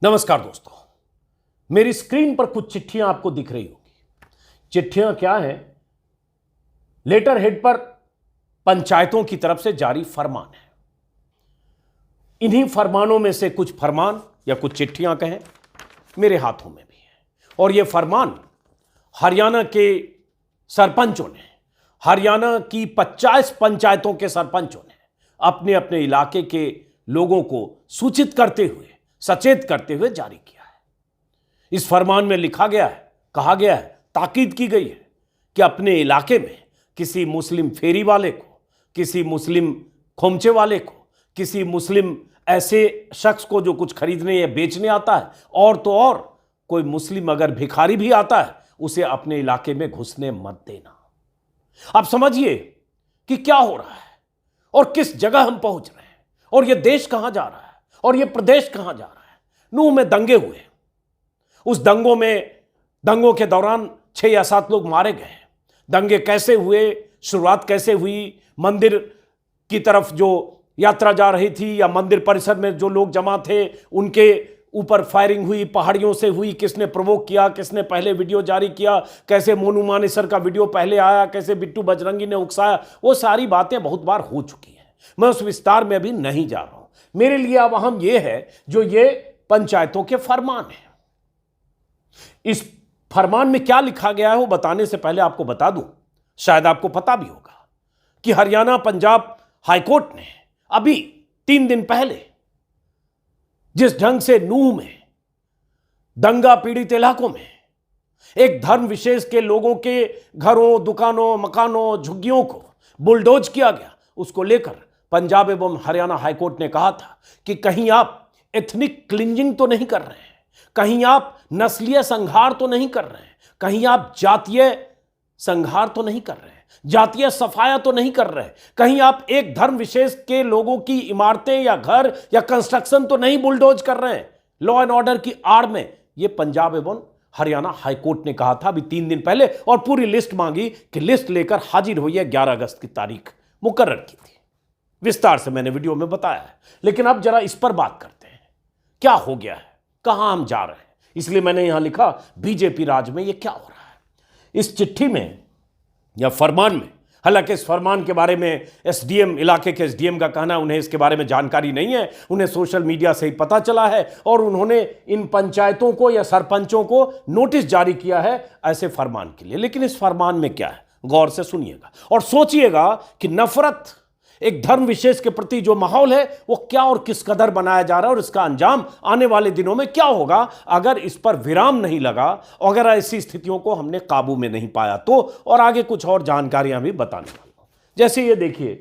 नमस्कार दोस्तों, मेरी स्क्रीन पर कुछ चिट्ठियां आपको दिख रही होगी। चिट्ठियां क्या हैं? लेटर हेड पर पंचायतों की तरफ से जारी फरमान है। इन्हीं फरमानों में से कुछ फरमान या कुछ चिट्ठियां कहें मेरे हाथों में भी है। और यह फरमान हरियाणा के सरपंचों ने, हरियाणा की 50 पंचायतों के सरपंचों ने अपने अपने इलाके के लोगों को सूचित करते हुए, सचेत करते हुए जारी किया है। इस फरमान में लिखा गया है, कहा गया है, ताकीद की गई है कि अपने इलाके में किसी मुस्लिम फेरी वाले को, किसी मुस्लिम खोमचे वाले को, किसी मुस्लिम ऐसे शख्स को जो कुछ खरीदने या बेचने आता है, और तो और कोई मुस्लिम अगर भिखारी भी आता है, उसे अपने इलाके में घुसने मत देना। आप समझिए कि क्या हो रहा है और किस जगह हम पहुंच रहे हैं, और यह देश कहां जा रहा है और यह प्रदेश कहां जा रहा है। नूह में दंगे हुए, उस दंगों के दौरान 6 या 7 लोग मारे गए। दंगे कैसे हुए, शुरुआत कैसे हुई, मंदिर की तरफ जो यात्रा जा रही थी या मंदिर परिसर में जो लोग जमा थे उनके ऊपर फायरिंग हुई, पहाड़ियों से हुई, किसने प्रोवोक किया, किसने पहले वीडियो जारी किया, कैसे मोनू मानेसर का वीडियो पहले आया, कैसे बिट्टू बजरंगी ने उकसाया, वो सारी बातें बहुत बार हो चुकी हैं। मैं उस विस्तार में अभी नहीं जा रहा हूं। मेरे लिए अब अहम यह है जो ये पंचायतों के फरमान है। इस फरमान में क्या लिखा गया है वो बताने से पहले आपको बता दूं, शायद आपको पता भी होगा कि हरियाणा पंजाब हाईकोर्ट ने अभी 3 दिन पहले जिस ढंग से नूह में दंगा पीड़ित इलाकों में एक धर्म विशेष के लोगों के घरों, दुकानों, मकानों, झुग्गियों को बुलडोज किया गया, उसको लेकर पंजाब एवं हरियाणा हाईकोर्ट ने कहा था कि कहीं आप एथनिक क्लिंजिंग तो नहीं कर रहे हैं, कहीं आप नस्लीय संहार तो नहीं कर रहे हैं, कहीं आप जातीय संहार तो नहीं कर रहे हैं, जातीय सफाया तो नहीं कर रहे हैं, कहीं आप एक धर्म विशेष के लोगों की इमारतें या घर या कंस्ट्रक्शन तो नहीं बुलडोज कर रहे हैं लॉ एंड ऑर्डर की आड़ में। यह पंजाब एवं हरियाणा हाईकोर्ट ने कहा था अभी 3 दिन पहले, और पूरी लिस्ट मांगी कि लिस्ट लेकर हाजिर हुई है। 11 अगस्त की तारीख मुकर्रर की थी। विस्तार से मैंने वीडियो में बताया है, लेकिन अब जरा इस पर बात करते हैं, क्या हो गया है, कहां हम जा रहे हैं। इसलिए मैंने यहां लिखा बीजेपी राज में यह क्या हो रहा है। इस चिट्ठी में या फरमान में, हालांकि इस फरमान के बारे में एसडीएम, इलाके के एसडीएम का कहना है उन्हें इसके बारे में जानकारी नहीं है, उन्हें सोशल मीडिया से ही पता चला है और उन्होंने इन पंचायतों को या सरपंचों को नोटिस जारी किया है ऐसे फरमान के लिए। लेकिन इस फरमान में क्या है, गौर से सुनिएगा और सोचिएगा कि नफरत, एक धर्म विशेष के प्रति जो माहौल है वो क्या और किस कदर बनाया जा रहा है और इसका अंजाम आने वाले दिनों में क्या होगा अगर इस पर विराम नहीं लगा, अगर ऐसी स्थितियों को हमने काबू में नहीं पाया तो। और आगे कुछ और जानकारियां भी बताने वाला हूं। जैसे ये देखिए,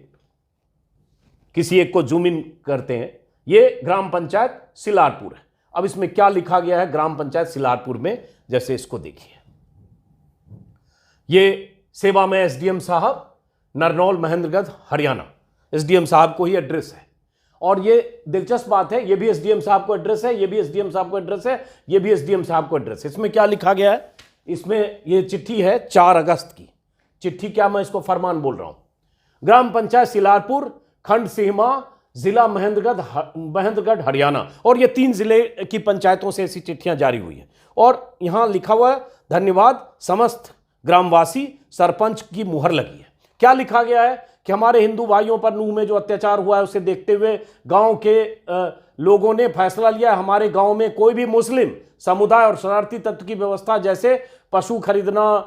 किसी एक को जूम इन करते हैं, ये ग्राम पंचायत सिलारपुर है। अब इसमें क्या लिखा गया है ग्राम पंचायत सिलारपुर में, जैसे इसको देखिए, ये सेवा में एसडीएम साहब, नरनौल, महेंद्रगढ़, हरियाणा। एसडीएम साहब को ही एड्रेस है। और ये दिलचस्प बात है, ये भी एसडीएम साहब को एड्रेस है, ये भी एसडीएम साहब को एड्रेस है, ये भी एसडीएम साहब को एड्रेस है। इसमें क्या लिखा गया है, इसमें ये चिट्ठी है 4 अगस्त की चिट्ठी, क्या मैं इसको फरमान बोल रहा हूं। ग्राम पंचायत सिलारपुर, खंड सीमा, जिला महेंद्रगढ़, हरियाणा। और ये 3 जिले की पंचायतों से ऐसी चिट्ठियां जारी हुई है। और यहां लिखा हुआ है, धन्यवाद समस्त ग्रामवासी, सरपंच की मुहर लगी है। क्या लिखा गया है कि हमारे हिंदू भाइयों पर नूह में जो अत्याचार हुआ है उसे देखते हुए गांव के लोगों ने फैसला लिया है, हमारे गांव में कोई भी मुस्लिम समुदाय और शरारती तत्व की व्यवस्था, जैसे पशु खरीदना,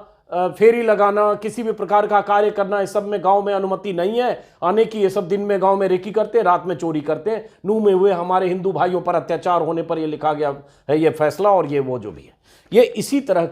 फेरी लगाना, किसी भी प्रकार का कार्य करना, इस सब में गांव में अनुमति नहीं है आने की। ये सब दिन में गांव में रेकी करते हैं, रात में चोरी करते हैं। नूह में हुए हमारे हिंदू भाइयों पर अत्याचार होने पर यह लिखा गया है ये फैसला, और ये वो जो भी है, ये इसी तरह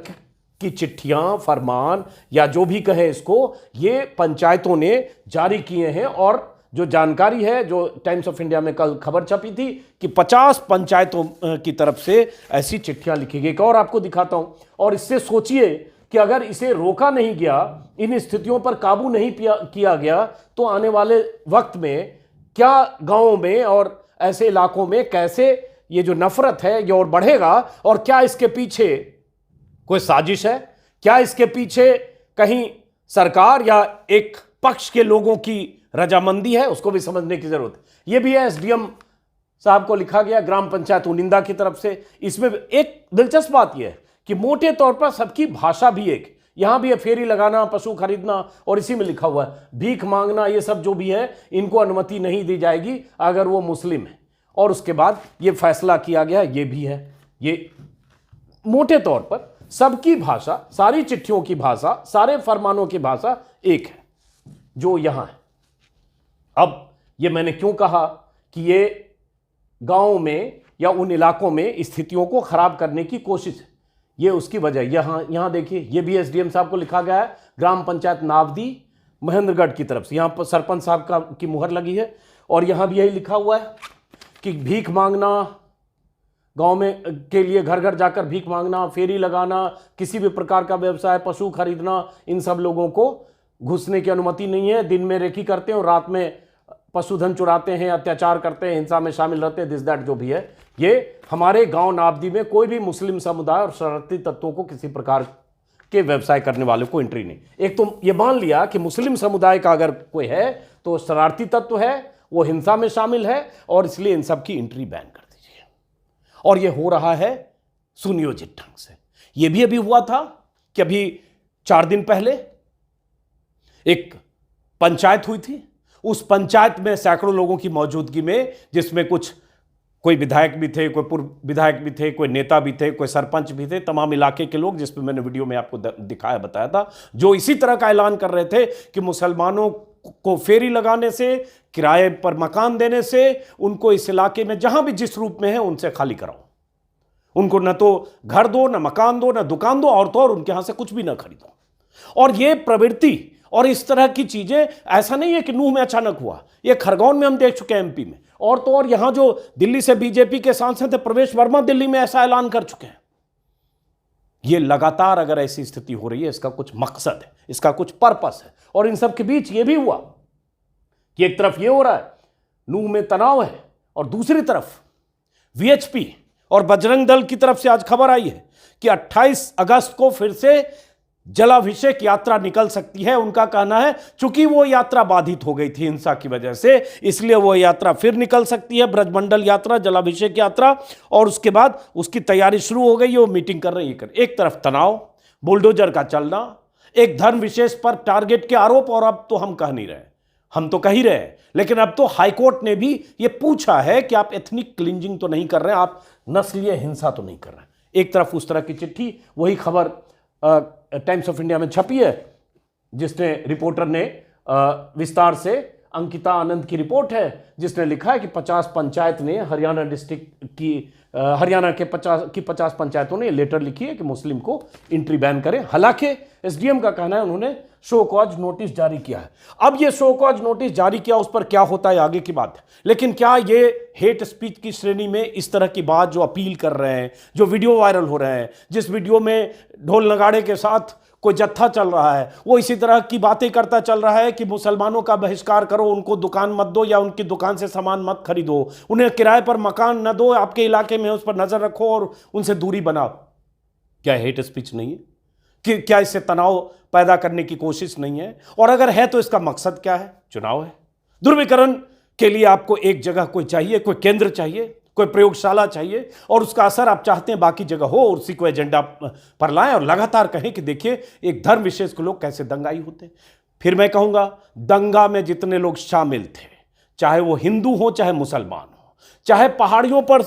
की चिट्ठियां, फरमान या जो भी कहे इसको, ये पंचायतों ने जारी किए हैं। और जो जानकारी है, जो टाइम्स ऑफ इंडिया में कल खबर छपी थी कि 50 पंचायतों की तरफ से ऐसी चिट्ठियां लिखी गई। और आपको दिखाता हूं, और इससे सोचिए कि अगर इसे रोका नहीं गया, इन स्थितियों पर काबू नहीं किया गया, तो आने वाले वक्त में क्या गांवों में और ऐसे इलाकों में कैसे ये जो नफरत है ये और बढ़ेगा। और क्या इसके पीछे कोई साजिश है, क्या इसके पीछे कहीं सरकार या एक पक्ष के लोगों की रजामंदी है, उसको भी समझने की जरूरत है। यह भी है एसडीएम साहब को लिखा गया, ग्राम पंचायत उनिंदा की तरफ से। इसमें एक दिलचस्प बात यह है कि मोटे तौर पर सबकी भाषा भी एक, यहां भी है फेरी लगाना, पशु खरीदना, और इसी में लिखा हुआ है भीख मांगना, ये सब जो भी है इनको अनुमति नहीं दी जाएगी अगर वो मुस्लिम है। और उसके बाद ये फैसला किया गया, ये भी है। ये मोटे तौर पर सबकी भाषा, सारी चिट्ठियों की भाषा, सारे फरमानों की भाषा एक है जो यहां है। अब ये मैंने क्यों कहा कि ये गांव में या उन इलाकों में स्थितियों को खराब करने की कोशिश है, ये उसकी वजह। यहां देखिए, ये भी एसडीएम साहब को लिखा गया है, ग्राम पंचायत नावदी महेंद्रगढ़ की तरफ से। यहां पर सरपंच साहब की मुहर लगी है, और यहां भी यही लिखा हुआ है कि भीख मांगना, गांव में के लिए घर घर जाकर भीख मांगना, फेरी लगाना, किसी भी प्रकार का व्यवसाय, पशु खरीदना, इन सब लोगों को घुसने की अनुमति नहीं है। दिन में रेकी करते हैं और रात में पशुधन चुराते हैं, अत्याचार करते हैं, हिंसा में शामिल रहते हैं, दिस दैट जो भी है। ये हमारे गांव नावदी में कोई भी मुस्लिम समुदाय और शरारती तत्वों को, किसी प्रकार के व्यवसाय करने वालों को एंट्री नहीं। एक तो ये मान लिया कि मुस्लिम समुदाय का अगर कोई है तो शरारती तत्व है, वो हिंसा में शामिल है, और इसलिए इन सब की एंट्री बैन कर दीजिए। और ये हो रहा है सुनियोजित ढंग से। ये भी अभी हुआ था कि अभी 4 दिन पहले एक पंचायत हुई थी। उस पंचायत में सैकड़ों लोगों की मौजूदगी में, जिसमें कोई विधायक भी थे, कोई पूर्व विधायक भी थे, कोई नेता भी थे, कोई सरपंच भी थे, तमाम इलाके के लोग, जिसपे मैंने वीडियो में आपको दिखाया, बताया था, जो इसी तरह का ऐलान कर रहे थे कि मुसलमानों को फेरी लगाने से, किराए पर मकान देने से, उनको इस इलाके में जहां भी जिस रूप में है उनसे खाली कराओ। उनको न तो घर दो, न मकान दो, न दुकान दो, और तो और उनके यहां से कुछ भी न खरीदो। और ये प्रवृत्ति और इस तरह की चीजें, ऐसा नहीं है कि नूह में अचानक हुआ, ये खरगोन में हम देख चुके हैं, एमपी में, और तो और यहां जो दिल्ली से बीजेपी के सांसद थे प्रवेश वर्मा, दिल्ली में ऐसा ऐलान कर चुके हैं। ये लगातार अगर ऐसी स्थिति हो रही है, इसका कुछ मकसद है, इसका कुछ पर्पस है। और इन सब के बीच ये भी हुआ कि एक तरफ ये हो रहा है, नूह में तनाव है, और दूसरी तरफ वीएचपी और बजरंग दल की तरफ से आज खबर आई है कि 28 अगस्त को फिर से जलाभिषेक यात्रा निकल सकती है। उनका कहना है चूंकि वो यात्रा बाधित हो गई थी हिंसा की वजह से, इसलिए वो यात्रा फिर निकल सकती है, ब्रजमंडल यात्रा, जलाभिषेक यात्रा। और उसके बाद उसकी तैयारी शुरू हो गई है, वो मीटिंग कर रही है। एक तरफ तनाव, बुलडोजर का चलना, एक धर्म विशेष पर टारगेट के आरोप, और अब तो हम कह नहीं रहे, हम तो कह ही रहे, लेकिन अब तो हाईकोर्ट ने भी ये पूछा है कि आप एथनिक क्लिंजिंग तो नहीं कर रहे, आप नस्लीय हिंसा तो नहीं कर रहे। एक तरफ उस तरह की चिट्ठी, वही खबर टाइम्स ऑफ इंडिया में छपी है, जिसने रिपोर्टर ने विस्तार से, अंकिता आनंद की रिपोर्ट है, जिसने लिखा है कि 50 पंचायत ने, हरियाणा डिस्ट्रिक्ट की, हरियाणा के 50 पंचायतों ने लेटर लिखी है कि मुस्लिम को एंट्री बैन करें। हालांकि एसडीएम का कहना है उन्होंने शो कॉज नोटिस जारी किया है। अब ये शो कॉज नोटिस जारी किया, उस पर क्या होता है आगे की बात है। लेकिन क्या ये हेट स्पीच की श्रेणी में इस तरह की बात जो अपील कर रहे हैं, जो वीडियो वायरल हो रहे हैं, जिस वीडियो में ढोल नगाड़े के साथ कोई जत्था चल रहा है, वो इसी तरह की बातें करता चल रहा है कि मुसलमानों का बहिष्कार करो, उनको दुकान मत दो, या उनकी दुकान से सामान मत खरीदो, उन्हें किराए पर मकान न दो, आपके इलाके में उस पर नजर रखो और उनसे दूरी बनाओ, क्या हेट स्पीच नहीं है? कि क्या इससे तनाव पैदा करने की कोशिश नहीं है? और अगर है तो इसका मकसद क्या है? चुनाव है। ध्रुवीकरण के लिए आपको एक जगह कोई चाहिए, कोई केंद्र चाहिए, कोई प्रयोगशाला चाहिए, और उसका असर आप चाहते हैं बाकी जगह हो, और उसी को एजेंडा पर लाएं और लगातार कहें कि देखिए एक धर्म विशेष के लोग कैसे दंगाई होते हैं। फिर मैं कहूंगा, दंगा में जितने लोग शामिल थे, चाहे वो हिंदू हो चाहे मुसलमान हो, चाहे पहाड़ियों पर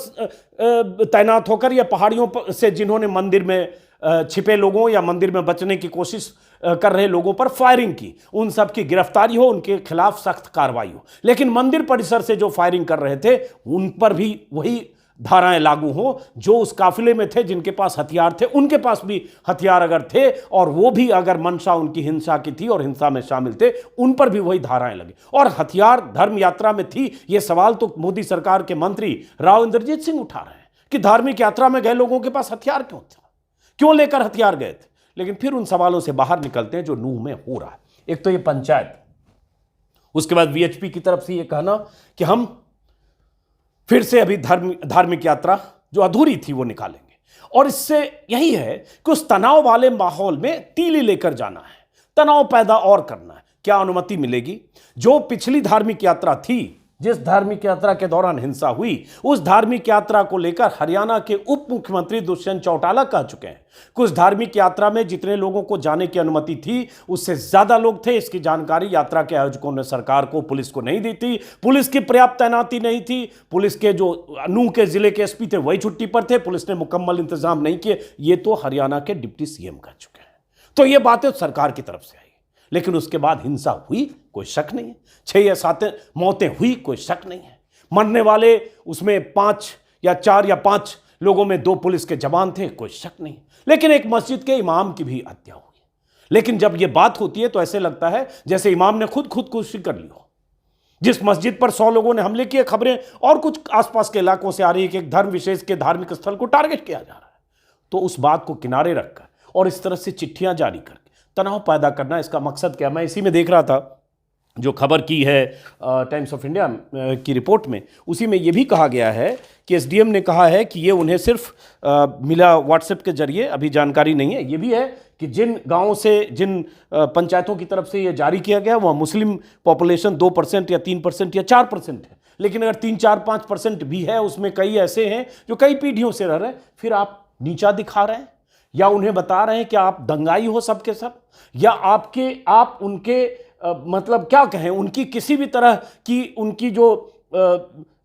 तैनात होकर या पहाड़ियों से जिन्होंने मंदिर में छिपे लोगों या मंदिर में बचने की कोशिश कर रहे लोगों पर फायरिंग की, उन सब की गिरफ्तारी हो, उनके खिलाफ सख्त कार्रवाई हो। लेकिन मंदिर परिसर से जो फायरिंग कर रहे थे उन पर भी वही धाराएं लागू हो, जो उस काफिले में थे, जिनके पास हथियार थे, उनके पास भी हथियार अगर थे, और वो भी अगर मंशा उनकी हिंसा की थी और हिंसा में शामिल थे, उन पर भी वही धाराएं लगे। और हथियार धर्म यात्रा में थी, ये सवाल तो मोदी सरकार के मंत्री राव इंद्रजीत सिंह उठा रहे हैं कि धार्मिक यात्रा में गए लोगों के पास हथियार क्यों था, क्यों लेकर हथियार गए थे। लेकिन फिर उन सवालों से बाहर निकलते हैं जो नूह में हो रहा है। एक तो ये पंचायत, उसके बाद वीएचपी की तरफ से ये कहना कि हम फिर से अभी धार्मिक यात्रा जो अधूरी थी वो निकालेंगे, और इससे यही है कि उस तनाव वाले माहौल में तीली लेकर जाना है, तनाव पैदा और करना है। क्या अनुमति मिलेगी? जो पिछली धार्मिक यात्रा थी जिस धार्मिक यात्रा के दौरान हिंसा हुई उस धार्मिक यात्रा को लेकर हरियाणा के उप मुख्यमंत्री दुष्यंत चौटाला कह चुके हैं कुछ धार्मिक यात्रा में जितने लोगों को जाने की अनुमति थी उससे ज्यादा लोग थे। इसकी जानकारी यात्रा के आयोजकों ने सरकार को, पुलिस को नहीं दी थी। पुलिस की पर्याप्त तैनाती नहीं थी। पुलिस के जो नूंह के जिले के एसपी थे वही छुट्टी पर थे। पुलिस ने मुकम्मल इंतजाम नहीं किए। ये तो हरियाणा के डिप्टी सीएम कह चुके हैं। तो ये बातें सरकार की तरफ से आई, लेकिन उसके बाद हिंसा हुई, कोई शक नहीं है। 6 या 7 मौतें हुई, कोई शक नहीं है। मरने वाले उसमें 5 या 4 या 5 लोगों में 2 पुलिस के जवान थे, कोई शक नहीं। लेकिन एक मस्जिद के इमाम की भी हत्या हुई। लेकिन जब यह बात होती है तो ऐसे लगता है जैसे इमाम ने खुदकुशी कर ली हो। जिस मस्जिद पर 100 लोगों ने हमले किए, खबरें और कुछ आसपास के इलाकों से आ रही है कि एक धर्म विशेष के धार्मिक स्थल को टारगेट किया जा रहा है। तो उस बात को किनारे रखकर और इस तरह से चिट्ठियां जारी करके तनाव पैदा करना, इसका मकसद क्या? मैं इसी में देख रहा था जो खबर की है टाइम्स ऑफ इंडिया की रिपोर्ट में, उसी में यह भी कहा गया है कि एसडीएम ने कहा है कि ये उन्हें सिर्फ मिला व्हाट्सएप के जरिए, अभी जानकारी नहीं है। ये भी है कि जिन गांवों से, जिन पंचायतों की तरफ से ये जारी किया गया वह मुस्लिम पॉपुलेशन 2% या 3% या 4% है। लेकिन अगर 3, 4, 5% भी है, उसमें कई ऐसे हैं जो कई पीढ़ियों से रह रहे हैं, फिर आप नीचा दिखा रहे हैं या उन्हें बता रहे हैं कि आप दंगाई हो सबके सब, या आप उनके मतलब क्या कहें, उनकी किसी भी तरह की उनकी जो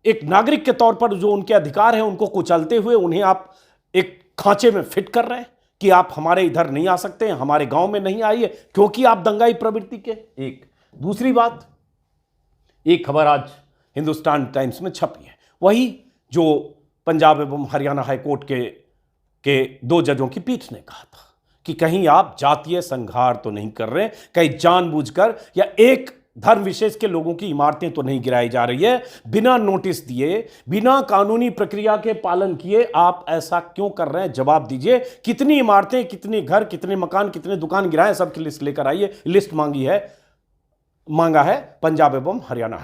एक नागरिक के तौर पर जो उनके अधिकार हैं उनको कुचलते हुए उन्हें आप एक खांचे में फिट कर रहे हैं कि आप हमारे इधर नहीं आ सकते हैं, हमारे गांव में नहीं आइए क्योंकि आप दंगाई प्रवृत्ति के। एक दूसरी बात, एक खबर आज हिंदुस्तान टाइम्स में छपी है, वही जो पंजाब एवं हरियाणा हाईकोर्ट के 2 जजों की पीठ ने कहा था कि कहीं आप जातीय संघार तो नहीं कर रहे, कहीं जानबूझकर या एक धर्म विशेष के लोगों की इमारतें तो नहीं गिराई जा रही है, बिना नोटिस दिए, बिना कानूनी प्रक्रिया के पालन किए आप ऐसा क्यों कर रहे हैं? जवाब दीजिए। कितनी इमारतें, कितने घर, कितने मकान, कितने दुकान गिराए, सबकी लिस्ट लेकर आइए। लिस्ट मांगा है पंजाब एवं हरियाणा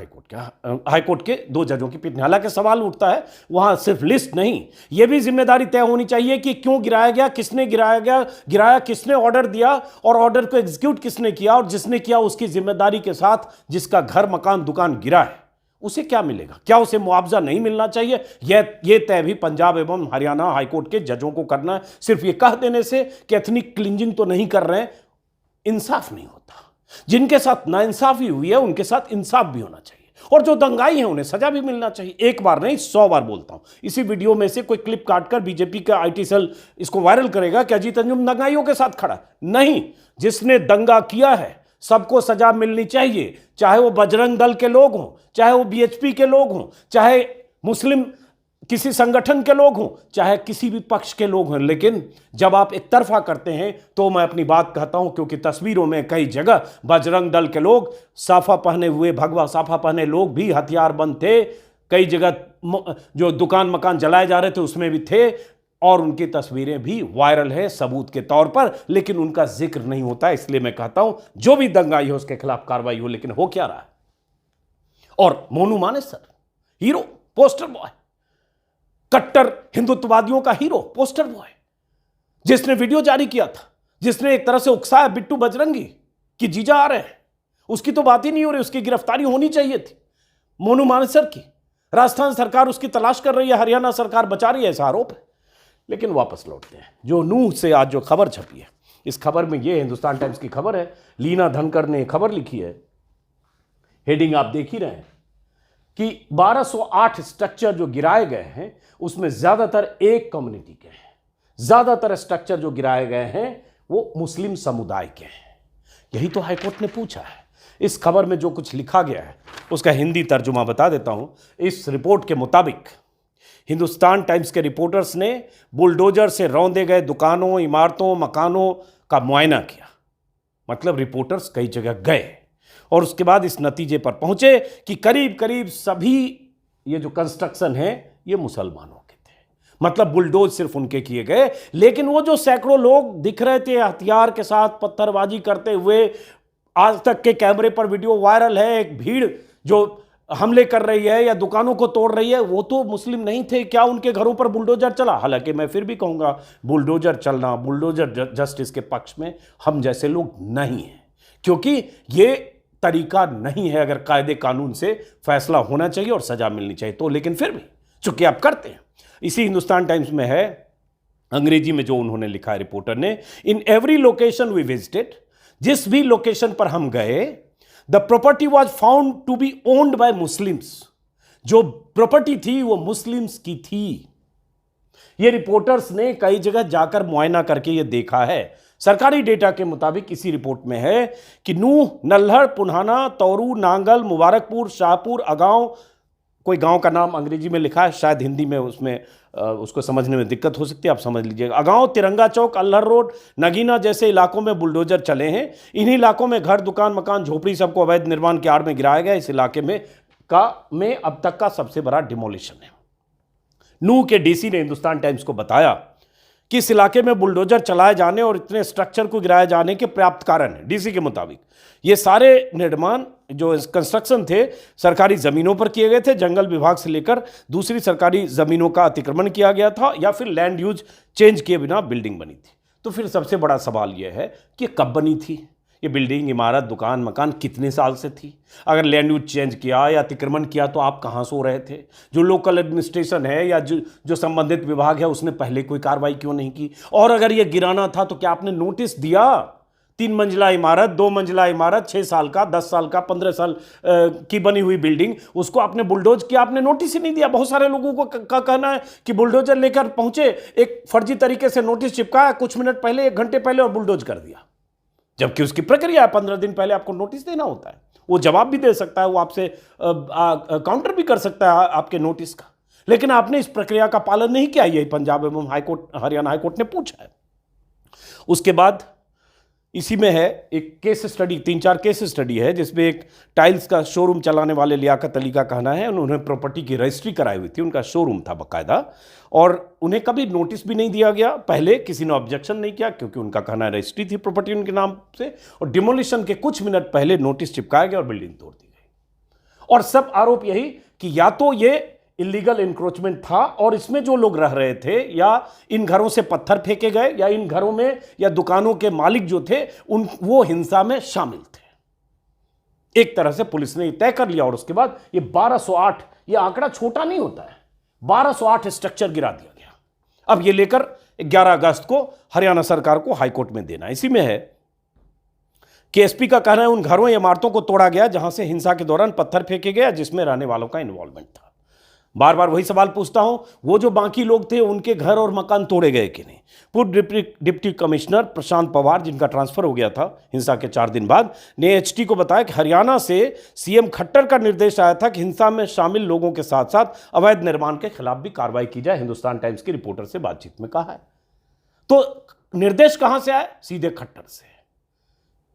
हाईकोर्ट के 2 जजों की पीठ ने। हालांकि सवाल उठता है वहां सिर्फ लिस्ट नहीं, यह भी जिम्मेदारी तय होनी चाहिए कि क्यों गिराया गया, किसने गिराया किसने ऑर्डर दिया और ऑर्डर को एग्जीक्यूट किसने किया, और जिसने किया उसकी जिम्मेदारी के साथ जिसका घर, मकान, दुकान गिरा है उसे क्या मिलेगा? क्या उसे मुआवजा नहीं मिलना चाहिए? यह तय भी पंजाब एवं हरियाणा हाईकोर्ट के जजों को करना है। सिर्फ यह कह देने से कि एथनिक क्लिंजिंग तो नहीं कर रहे हैं, इंसाफ नहीं होता। जिनके साथ नाइंसाफी हुई है उनके साथ इंसाफ भी होना चाहिए, और जो दंगाई हैं उन्हें सजा भी मिलना चाहिए। एक बार नहीं, 100 बार बोलता हूं। इसी वीडियो में से कोई क्लिप काटकर बीजेपी का आईटी सेल इसको वायरल करेगा कि अजीत अंजुम दंगाइयों के साथ खड़ा। नहीं, जिसने दंगा किया है सबको सजा मिलनी चाहिए, चाहे वो बजरंग दल के लोग हों, चाहे वो बीएचपी के लोग हों, चाहे मुस्लिम किसी संगठन के लोग हों, चाहे किसी भी पक्ष के लोग हों। लेकिन जब आप एक तरफा करते हैं तो मैं अपनी बात कहता हूं, क्योंकि तस्वीरों में कई जगह बजरंग दल के लोग साफा पहने हुए, भगवा साफा पहने लोग भी हथियारबंद थे। कई जगह जो दुकान मकान जलाए जा रहे थे उसमें भी थे, और उनकी तस्वीरें भी वायरल है सबूत के तौर पर, लेकिन उनका जिक्र नहीं होता। इसलिए मैं कहता हूं जो भी दंगाई हो उसके खिलाफ कार्रवाई हो। लेकिन हो क्या रहा है? और Monu Manesar hero, poster boy, कट्टर हिंदुत्ववादियों का हीरो, पोस्टर बॉय, जिसने वीडियो जारी किया था, जिसने एक तरह से उकसाया बिट्टू बजरंगी कि जीजा आ रहे हैं, उसकी तो बात ही नहीं हो रही। उसकी गिरफ्तारी होनी चाहिए थी मोनू मानेसर की। राजस्थान सरकार उसकी तलाश कर रही है, हरियाणा सरकार बचा रही है, ऐसा आरोप है। लेकिन वापस लौटते हैं जो नूंह से आज जो खबर छपी है। इस खबर में यह हिंदुस्तान टाइम्स की खबर है, लीना धनकर ने खबर लिखी है, हेडिंग आप देख ही रहे हैं कि 1208 स्ट्रक्चर जो गिराए गए हैं उसमें ज्यादातर एक कम्युनिटी के हैं। ज्यादातर स्ट्रक्चर जो गिराए गए हैं वो मुस्लिम समुदाय के हैं। यही तो हाईकोर्ट ने पूछा है। इस खबर में जो कुछ लिखा गया है उसका हिंदी तर्जुमा बता देता हूं। इस रिपोर्ट के मुताबिक हिंदुस्तान टाइम्स के रिपोर्टर्स ने बुलडोजर से रौंदे गए दुकानों, इमारतों, मकानों का मुआयना किया। मतलब रिपोर्टर्स कई जगह गए और उसके बाद इस नतीजे पर पहुंचे कि करीब करीब सभी ये जो कंस्ट्रक्शन है ये मुसलमानों के थे। मतलब बुलडोज सिर्फ उनके किए गए, लेकिन वो जो सैकड़ों लोग दिख रहे थे हथियार के साथ पत्थरबाजी करते हुए, आज तक के कैमरे पर वीडियो वायरल है, एक भीड़ जो हमले कर रही है या दुकानों को तोड़ रही है, वो तो मुस्लिम नहीं थे। क्या उनके घरों पर बुलडोजर चला? हालांकि मैं फिर भी कहूंगा बुलडोजर चलना, बुलडोजर जस्टिस के पक्ष में हम जैसे लोग नहीं हैं, क्योंकि ये तरीका नहीं है। अगर कायदे कानून से फैसला होना चाहिए और सजा मिलनी चाहिए तो, लेकिन फिर भी चूंकि आप करते हैं। इसी हिंदुस्तान टाइम्स में है, अंग्रेजी में जो उन्होंने लिखा है रिपोर्टर ने, in every location we visited, जिस भी लोकेशन पर हम गए, the property was found to be owned by Muslims. जो प्रॉपर्टी थी वो मुस्लिम्स की थी। ये रिपोर्टर्स ने कई जगह जाकर मुआयना करके ये देखा है। सरकारी डेटा के मुताबिक इसी रिपोर्ट में है कि नूह, नल्हड़, पुन्हाना, तौरू, नांगल, मुबारकपुर, शाहपुर, अगांव, कोई गांव का नाम अंग्रेजी में लिखा है, शायद हिंदी में उसमें उसको समझने में दिक्कत हो सकती है, आप समझ लीजिएगा। अगांव, तिरंगा चौक, अल्हर रोड, नगीना जैसे इलाकों में बुलडोजर चले हैं। इन्हीं इलाकों में घर, दुकान, मकान, झोपड़ी सबको अवैध निर्माण की आड़ में गिराया गया। इस इलाके में अब तक का सबसे बड़ा डिमोलिशन है। नूह के डीसी ने हिंदुस्तान टाइम्स को बताया कि इस इलाके में बुलडोजर चलाए जाने और इतने स्ट्रक्चर को गिराए जाने के पर्याप्त कारण है। डीसी के मुताबिक ये सारे निर्माण जो कंस्ट्रक्शन थे सरकारी जमीनों पर किए गए थे। जंगल विभाग से लेकर दूसरी सरकारी जमीनों का अतिक्रमण किया गया था या फिर लैंड यूज चेंज किए बिना बिल्डिंग बनी थी। तो फिर सबसे बड़ा सवाल यह है कि कब बनी थी ये बिल्डिंग, इमारत, दुकान, मकान, कितने साल से थी? अगर लैंड यूज चेंज किया या अतिक्रमण किया तो आप कहाँ सो रहे थे? जो लोकल एडमिनिस्ट्रेशन है या जो संबंधित विभाग है उसने पहले कोई कार्रवाई क्यों नहीं की? और अगर ये गिराना था तो क्या आपने नोटिस दिया? 3 मंजिला इमारत, 2 मंजिला इमारत, 6 साल का, 10 साल का, 15 साल की बनी हुई बिल्डिंग, उसको आपने बुलडोज किया, आपने नोटिस ही नहीं दिया। बहुत सारे लोगों को का कहना है कि बुलडोजर लेकर पहुंचे, एक फर्जी तरीके से नोटिस चिपकाया कुछ मिनट पहले, 1 घंटे पहले, और बुलडोज कर दिया, जबकि उसकी प्रक्रिया है। 15 दिन पहले आपको नोटिस देना होता है। वो जवाब भी दे सकता है, वो आपसे काउंटर भी कर सकता है आपके नोटिस का, लेकिन आपने इस प्रक्रिया का पालन नहीं किया। यही पंजाब एवं हाईकोर्ट, हरियाणा हाईकोर्ट ने पूछा है। उसके बाद इसी में है एक केस स्टडी, 3-4 केस स्टडी है जिसमें एक टाइल्स का शोरूम चलाने वाले लियाकत अली का कहना है उन्होंने प्रॉपर्टी की रजिस्ट्री कराई हुई थी, उनका शोरूम था बाकायदा, और उन्हें कभी नोटिस भी नहीं दिया गया। पहले किसी ने ऑब्जेक्शन नहीं किया क्योंकि उनका कहना है रजिस्ट्री थी प्रॉपर्टी उनके नाम से, और डिमोलिशन के कुछ मिनट पहले नोटिस चिपकाया गया और बिल्डिंग तोड़ दी गई। और सब आरोप यही कि या तो ये इलीगल इंक्रोचमेंट था और इसमें जो लोग रह रहे थे, या इन घरों से पत्थर फेंके गए, या इन घरों में या दुकानों के मालिक जो थे वो हिंसा में शामिल थे। एक तरह से पुलिस ने तय कर लिया। और उसके बाद ये 1208, ये आंकड़ा छोटा नहीं होता है, 1208 स्ट्रक्चर गिरा दिया गया। अब ये लेकर 11 अगस्त को हरियाणा सरकार को हाईकोर्ट में देना। इसी में है कि एसपी का कहना है उन घरों या इमारतों को तोड़ा गया जहां से हिंसा के दौरान पत्थर फेंके गए जिसमें रहने वालों का इन्वॉल्वमेंट था। बार बार वही सवाल पूछता हूं, वो जो बाकी लोग थे उनके घर और मकान तोड़े गए कि नहीं? पूर्व डिप्टी कमिश्नर प्रशांत पवार, जिनका ट्रांसफर हो गया था हिंसा के 4 दिन बाद, ने एचटी को बताया कि हरियाणा से सीएम खट्टर का निर्देश आया था कि हिंसा में शामिल लोगों के साथ साथ अवैध निर्माण के खिलाफ भी कार्रवाई की जाए। हिंदुस्तान टाइम्स के रिपोर्टर से बातचीत में कहा है। तो निर्देश कहां से आए? सीधे खट्टर से।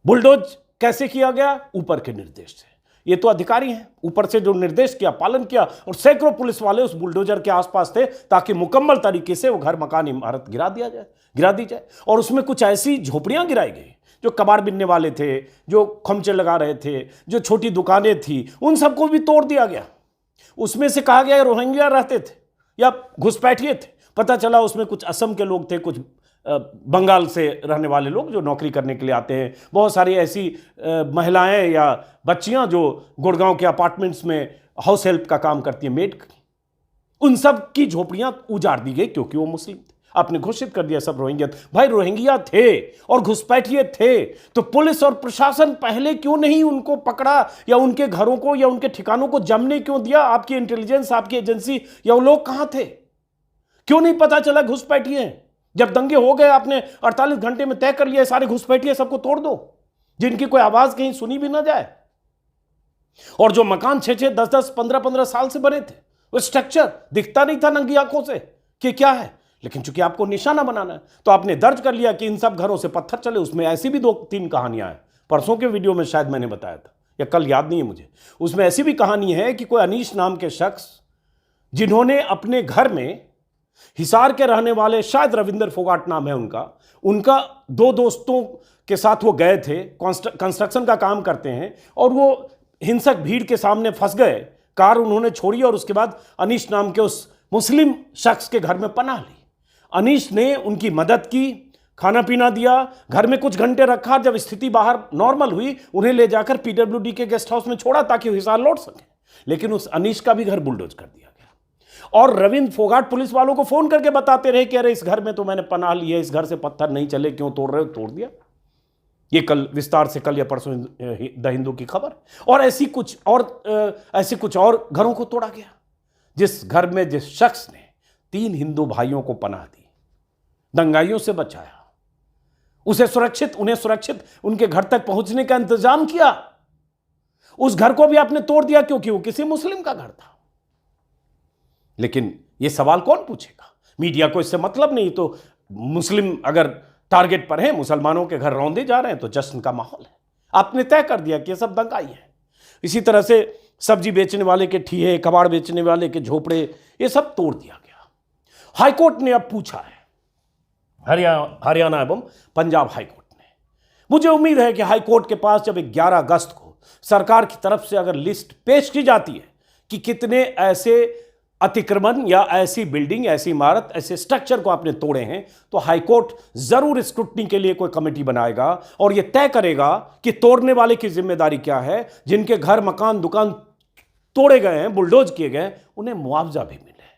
बुलडोज कैसे किया गया? ऊपर के निर्देश से। ये तो अधिकारी हैं, ऊपर से जो निर्देश किया, पालन किया, और सैकड़ों पुलिस वाले उस बुलडोजर के आसपास थे ताकि मुकम्मल तरीके से वो घर, मकान, इमारत गिरा दी जाए। और उसमें कुछ ऐसी झोपड़ियां गिराई गई जो कबाड़ बिनने वाले थे, जो खमचे लगा रहे थे, जो छोटी दुकानें थी, उन सबको भी तोड़ दिया गया। उसमें से कहा गया रोहिंग्या रहते थे या घुसपैठिए थे। पता चला उसमें कुछ असम के लोग थे, कुछ बंगाल से रहने वाले लोग जो नौकरी करने के लिए आते हैं, बहुत सारी ऐसी महिलाएं या बच्चियां जो गुड़गांव के अपार्टमेंट्स में हाउस हेल्प का काम करती हैं, मेड। उन सब की झोपड़ियां उजाड़ दी गई क्योंकि वो मुस्लिम थे। आपने घोषित कर दिया सब रोहिंग्या। भाई रोहिंग्या थे और घुसपैठिए थे, तो पुलिस और प्रशासन पहले क्यों नहीं उनको पकड़ा या उनके घरों को या उनके ठिकानों को जमने क्यों दिया? आपकी इंटेलिजेंस, आपकी एजेंसी या वो लोग कहां थे? क्यों नहीं पता चला घुसपैठिए हैं? जब दंगे हो गए, आपने 48 घंटे में तय कर लिया सारे घुसपैठिए सबको तोड़ दो, जिनकी कोई आवाज कहीं सुनी भी ना जाए। और जो मकान 6-6, 10-10, 15-15 साल से बने थे, वो स्ट्रक्चर दिखता नहीं था नंगी आंखों से कि क्या है, लेकिन चूंकि आपको निशाना बनाना है तो आपने दर्ज कर लिया कि इन सब घरों से पत्थर चले। उसमें ऐसी भी 2-3 कहानियां हैं, परसों के वीडियो में शायद मैंने बताया था या कल, याद नहीं है मुझे। उसमें ऐसी भी कहानी है कि कोई अनीश नाम के शख्स, जिन्होंने अपने घर में, हिसार के रहने वाले, शायद रविंदर फोगाट नाम है उनका 2 दोस्तों के साथ वो गए थे, कंस्ट्रक्शन का काम करते हैं, और वो हिंसक भीड़ के सामने फंस गए। कार उन्होंने छोड़ी और उसके बाद अनीश नाम के उस मुस्लिम शख्स के घर में पनाह ली। अनीश ने उनकी मदद की, खाना पीना दिया, घर में कुछ घंटे रखा, जब स्थिति बाहर नॉर्मल हुई उन्हें ले जाकर पीडब्ल्यूडी के गेस्ट हाउस में छोड़ा ताकि हिसार लौट सके। लेकिन उस अनीश का भी घर बुलडोज कर दिया गया। और रविंद्र फोगाट पुलिस वालों को फोन करके बताते रहे कि अरे इस घर में तो मैंने पनाह ली है, इस घर से पत्थर नहीं चले, क्यों तोड़ रहे हो? तोड़ दिया। ये कल विस्तार से, कल या परसों द हिंदू की खबर। और ऐसे कुछ और घरों को तोड़ा गया। जिस घर में जिस शख्स ने 3 हिंदू भाइयों को पनाह दी, दंगाइयों से बचाया, उन्हें सुरक्षित उनके घर तक पहुंचने का इंतजाम किया, उस घर को भी आपने तोड़ दिया क्योंकि वो किसी मुस्लिम का घर था। लेकिन यह सवाल कौन पूछेगा? मीडिया को इससे मतलब नहीं। तो मुस्लिम अगर टारगेट पर है, मुसलमानों के घर रौंदे जा रहे हैं, तो जश्न का माहौल है। आपने तय कर दिया कि ये सब दंगाई है। इसी तरह से सब्जी बेचने वाले के ठीहे, कबाड़ बेचने वाले के झोपड़े, ये सब तोड़ दिया गया। हाईकोर्ट ने अब पूछा है, हरियाणा एवं पंजाब हाईकोर्ट ने। मुझे उम्मीद है कि हाईकोर्ट के पास जब 11 अगस्त को सरकार की तरफ से अगर लिस्ट पेश की जाती है कि कितने ऐसे अतिक्रमण या ऐसी बिल्डिंग, ऐसी इमारत, ऐसे स्ट्रक्चर को आपने तोड़े हैं, तो हाईकोर्ट जरूर स्क्रूटनी के लिए कोई कमेटी बनाएगा और यह तय करेगा कि तोड़ने वाले की जिम्मेदारी क्या है। जिनके घर, मकान, दुकान तोड़े गए हैं, बुलडोज किए गए, उन्हें मुआवजा भी मिले,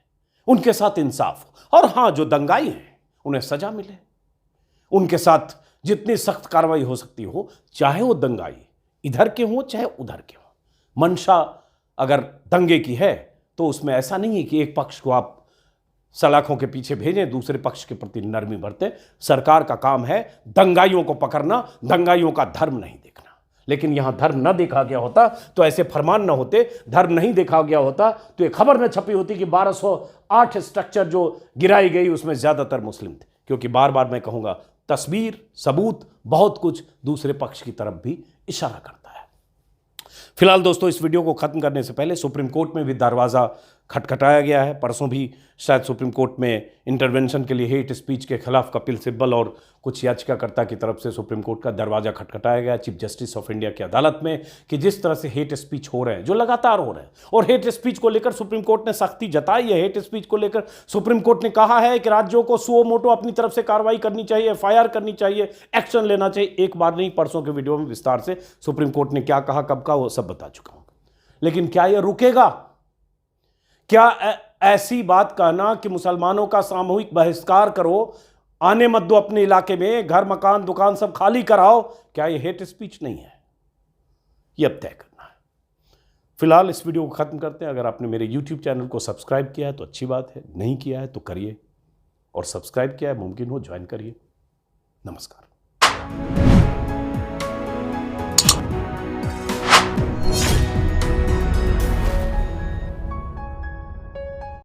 उनके साथ इंसाफ हो। और हां, जो दंगाई हैं उन्हें सजा मिले, उनके साथ जितनी सख्त कार्रवाई हो सकती हो, चाहे वो दंगाई इधर के हो चाहे उधर के हो। मंशा अगर दंगे की है तो उसमें ऐसा नहीं है कि एक पक्ष को आप सलाखों के पीछे भेजें, दूसरे पक्ष के प्रति नरमी बरतें। सरकार का काम है दंगाइयों को पकड़ना, दंगाइयों का धर्म नहीं देखना। लेकिन यहां धर्म न देखा गया होता तो ऐसे फरमान न होते, धर्म नहीं देखा गया होता तो एक खबर न छपी होती कि 1208 स्ट्रक्चर जो गिराई गई उसमें ज्यादातर मुस्लिम थे। क्योंकि बार बार मैं कहूंगा, तस्वीर, सबूत, बहुत कुछ दूसरे पक्ष की तरफ भी इशारा करता है। फिलहाल दोस्तों, इस वीडियो को खत्म करने से पहले सुप्रीम कोर्ट में भी दरवाजा खटखटाया गया है। परसों भी शायद सुप्रीम कोर्ट में इंटरवेंशन के लिए हेट स्पीच के खिलाफ कपिल सिब्बल और कुछ याचिकाकर्ता की तरफ से सुप्रीम कोर्ट का दरवाजा खटखटाया गया चीफ जस्टिस ऑफ इंडिया की अदालत में कि जिस तरह से हेट स्पीच हो रहे हैं, जो लगातार हो रहे हैं, और हेट स्पीच को लेकर सुप्रीम कोर्ट ने सख्ती जताई है। हेट स्पीच को लेकर सुप्रीम कोर्ट ने कहा है कि राज्यों को सुओ मोटो अपनी तरफ से कार्रवाई करनी चाहिए, FIR करनी चाहिए, एक्शन लेना चाहिए। एक बार नहीं, परसों के वीडियो में विस्तार से सुप्रीम कोर्ट ने क्या कहा, कब का, वो सब बता चुका हूं। लेकिन क्या यह रुकेगा? क्या ऐसी बात कहना कि मुसलमानों का सामूहिक बहिष्कार करो, आने मत दो अपने इलाके में, घर, मकान, दुकान सब खाली कराओ, क्या यह हेट स्पीच नहीं है? यह अब तय करना है। फिलहाल इस वीडियो को खत्म करते हैं। अगर आपने मेरे YouTube चैनल को सब्सक्राइब किया है तो अच्छी बात है, नहीं किया है तो करिए, और सब्सक्राइब किया है, मुमकिन हो ज्वाइन करिए। नमस्कार।